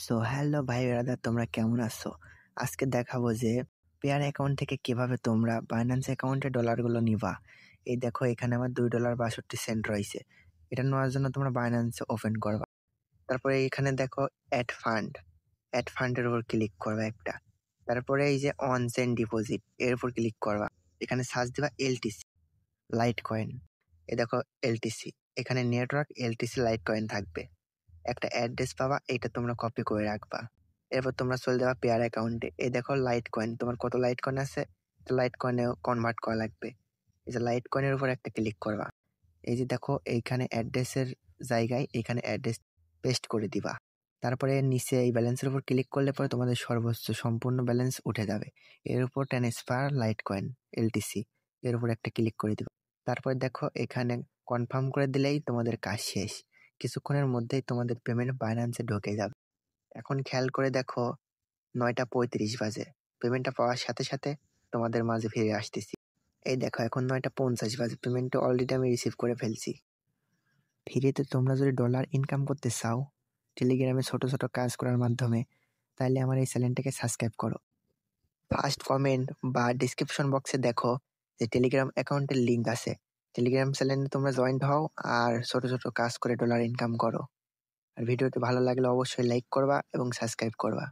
So hello ভাই brother, তোমরা কেমন আছো? আজকে দেখাবো যে পেয়ার অ্যাকাউন্ট থেকে কিভাবে তোমরা বাইন্যান্স অ্যাকাউন্টে ডলারগুলো নিবা। এই দেখো, এখানে আমার $2.62 রয়েছে। এটা নেওয়ার জন্য তোমরা বাইন্যান্স ওপেন করবা। তারপরে এখানে দেখো অ্যাড ফান্ডের উপর ক্লিক করবা একটা। তারপরে এই যে অন সেন্ড ডিপোজিট এর উপর ক্লিক করবা। এখানে সার্চ দিবা এলটিসি লাইট কয়েন। এই দেখো এলটিসি, এখানে নেটওয়ার্ক এলটিসি লাইট কয়েন থাকবে। একটা অ্যাড্রেস পাবা, এটা তোমরা কপি করে রাখবা। এরপর তোমরা চলে যাবা পেয়ার অ্যাকাউন্টে। এই দেখো লাইট কয়েন, তোমার কত লাইট কয়েন আছে, লাইট কয়েনে কনভার্ট করা লাগবে। এই যে লাইট কয়েনের উপর একটা ক্লিক করবা। এই যে দেখো এইখানে অ্যাড্রেসের জায়গায় এখানে অ্যাড্রেস পেস্ট করে দিবা। তারপরে নিচে এই ব্যালেন্সের উপর ক্লিক করলে পরে তোমাদের সর্বোচ্চ সম্পূর্ণ ব্যালেন্স উঠে যাবে। এর উপর ট্রান্সফার লাইট কয়েন এলটিসি এর উপর একটা ক্লিক করে দিবা। তারপরে দেখো এখানে কনফার্ম করে দিলেই তোমাদের কাজ শেষ। কিছুক্ষণের মধ্যেই তোমাদের পেমেন্ট বাইন্যান্সে ঢুকে যাবে। এখন খেয়াল করে দেখো, 9টা 35 বাজে। পেমেন্টটা পাওয়ার সাথে সাথে তোমাদের মাঝে ফিরে আসতেছি। এই দেখো এখন 9টা 50 বাজে, পেমেন্টটা অলরেডি আমি রিসিভ করে ফেলছি। ফ্রিতে তোমরা যদি ডলার ইনকাম করতে চাও টেলিগ্রামে ছোট ছোট কাজ করার মাধ্যমে, তাহলে আমার এই চ্যানেলটাকে সাবস্ক্রাইব করো। ফার্স্ট কমেন্ট বা ডিসক্রিপশন বক্সে দেখো যে টেলিগ্রাম অ্যাকাউন্টের লিঙ্ক আছে। টেলিগ্রাম চ্যানেলে তোমরা জয়েন্ট হও আর ছোট ছোট কাজ করে ডলার ইনকাম করো। আর ভিডিওটি ভালো লাগলে অবশ্যই লাইক করবা এবং সাবস্ক্রাইব করবা।